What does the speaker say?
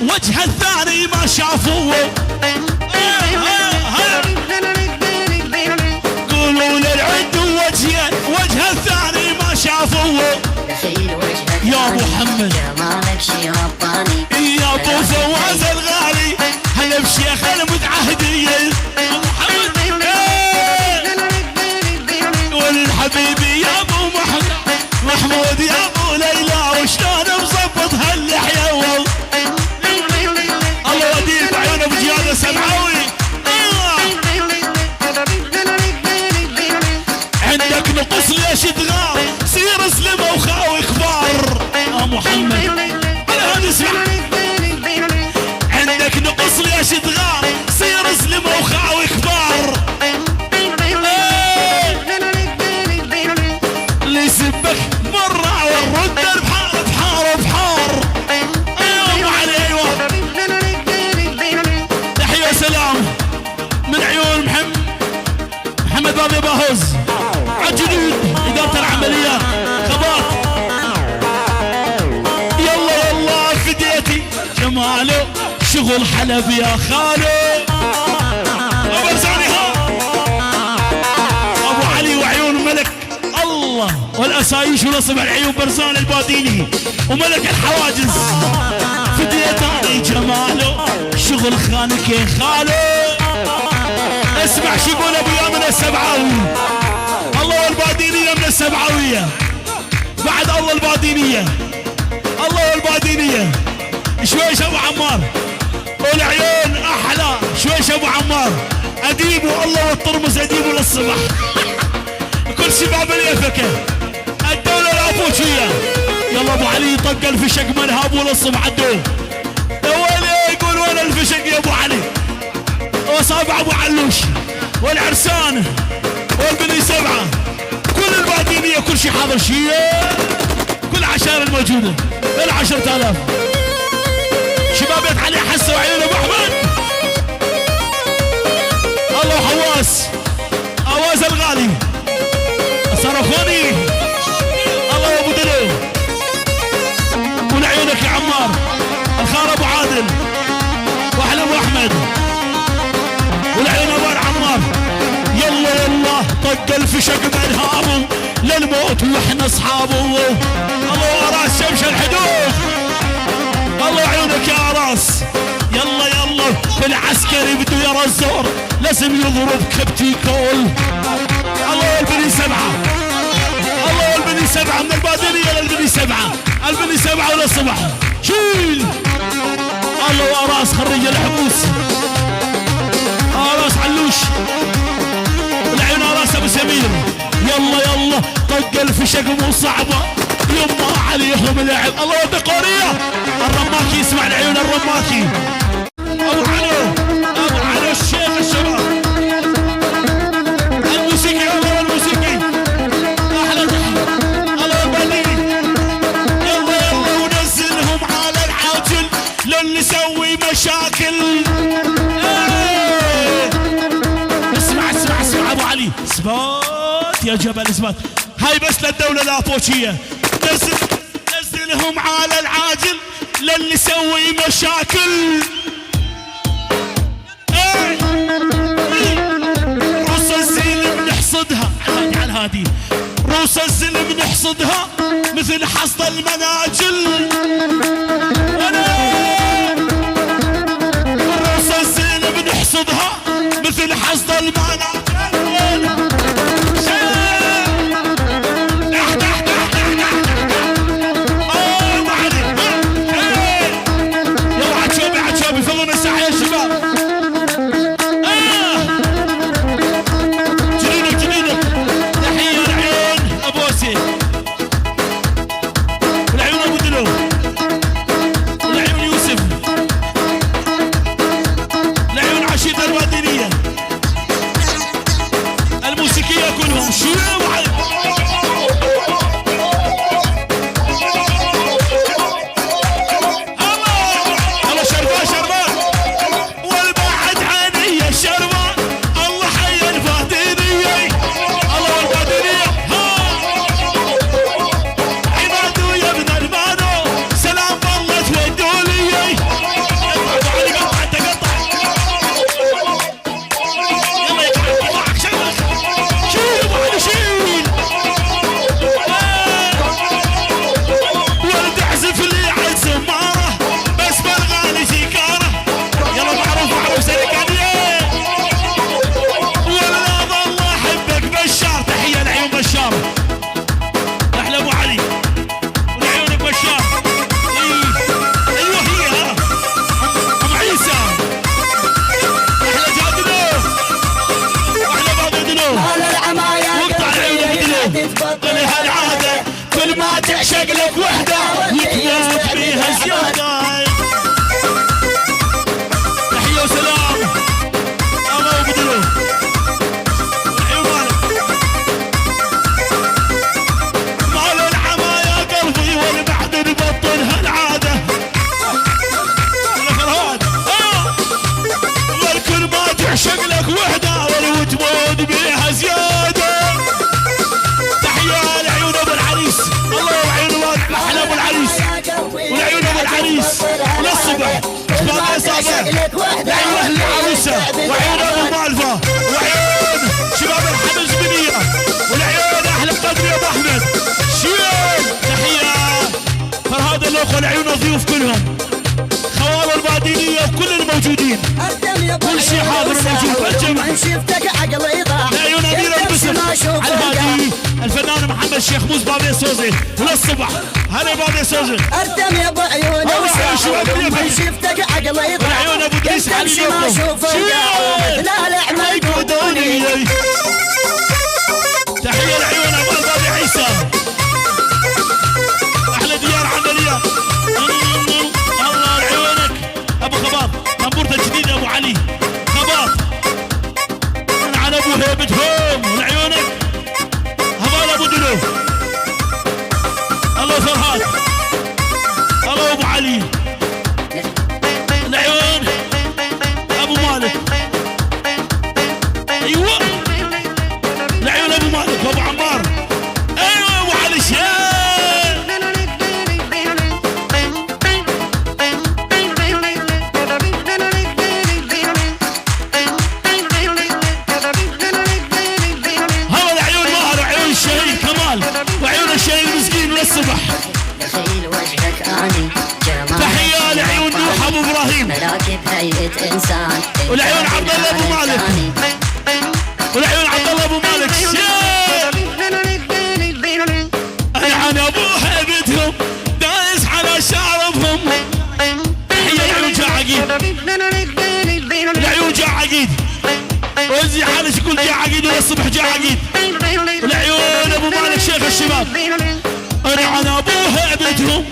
وجه الثاني ما شافوه. قولوا للعد وجه الثاني ما شافوه. يا ابو محمد يا ابو فواز الغالي هلا بشيخ المتعهدية والحبيبي يا ابو محمود يا ابو ليلى وشلون مظبط هاللحية الله وديك بعيون ابو جياد سمعوي. عندك نقص ليش تغار سير اسلمه وخاوي كبار يا محمد على هذا اسمع. عندك نقص ليش تغار سير اسلمه وخاوي كبار. اللي يسبك مرة والرد بحار بحار بحار. ايوه علي ايوه. تحية وسلام من عيون محمد بابي باهوز عالجديد إدارة العمليات خبات. يلا يلا فديتي جماله شغل حلب يا خالو. ابو علي وعيون ملك الله والاسايش ونصب العيون برزان الباديني وملك الحواجز. فديتي جماله شغل خانك يا خالو. اسمع شو يقول ابو يامن السبعاوي. الله والبادينية من السبعاوية بعد الله البادينية الله والبادينية. شويش ابو عمار والعيون احلى شويش ابو عمار. اديبوا الله والطرمز اديبوا للصبح. كل شباب اليفكة الدولة الافوشية. يلا ابو علي طق الفشق منهابوا للصبح الدول. وين يقول وين الفشق يا ابو علي وصابع ابو علوش والعرسان والبني سبعة كل البادينية كل شي حاضر شيء. كل عشائر الموجودة ال10,000 شباب بيت علي حسوا عيون ابو احمد. الله حواس الغالي صرفوني الله ابو دلو ولعيونك يا عمار الخال ابو عادل واحلى ابو احمد والعيون ابو عمار. يلا يلا طق الفشق منهابه للموت واحنا اصحابه. الله راس شمش الحدود الله عيونك يا راس. يلا يلا في العسكري بده يرى الزور لازم يضرب كبتي كول. الله والبني سبعة الله والبني سبعة من البادينية للبني سبعة البني سبعة وللصبح شيل. الله وراس خريج الحبوس راس علوش والعيون راس ابو سمير. يلا يلا طق الفشق مو صعبه يما عليهم لعب. الله الدقوريه الرماكي يسمع العيون الرماكي ابو علو الشيخ الشباب الموسيقي الله والموسيقي احلى تحيه الله البليد. يلا يلا ونزلهم على العاجل للي يسوي مشاكل. اسمع ابو علي اثبات يا جبل اثبات. هاي بس للدولة الافوشية نزلهم على العاجل للي يسوي مشاكل. روس الزلم نحصدها على هادي روس الزلم نحصدها مثل حصد المناجل. روس الزلم نحصدها مثل حصد المناجل. والعيون الضيوف كلهم خوال البادينية وكل الموجودين كل شيء حاضر موجود الجمع لعيون امير البسم على الهادي الفنان محمد الشيخ موس بابي صوزي للصبح هلا بابي صوزي ارتم يا ابو عيون وساحر من شفتك عقلي ضاع عيون ابو دريس تمشي ما اشوفك لا الاعمى يقودوني تحية لعيون ابو البابي عيسى احلى ديار عملية الله لعيونك ابو خباط طنبورته الجديدة ابو علي خباط على ابو هيبتهم لعيونك هبال ابو دلو الله فرهاد الله ابو علي العيون ابو مالك ايوه العيون ابو مالك وابو عمار ايوه ابو علي شيخ هو العيون ماهر وعيون الشهيد كمال وعيون الشهيد مسكين للصبح دخيل وجهك اني تحية لعيون نوح ابو ابراهيم ملاك بهيئة انسان والعيون عبد الله ابو مالك والعيون عبد الله ابو مالك انا ابو هيبتهم دايس على شعرهم تحية العيون جاء عقيد العيون جاء عقيد وزي حالش يقول جاء عقيد والصبح جاء عقيد والعيون ابو مالك شيخ الشباب انا ابو هيبتهم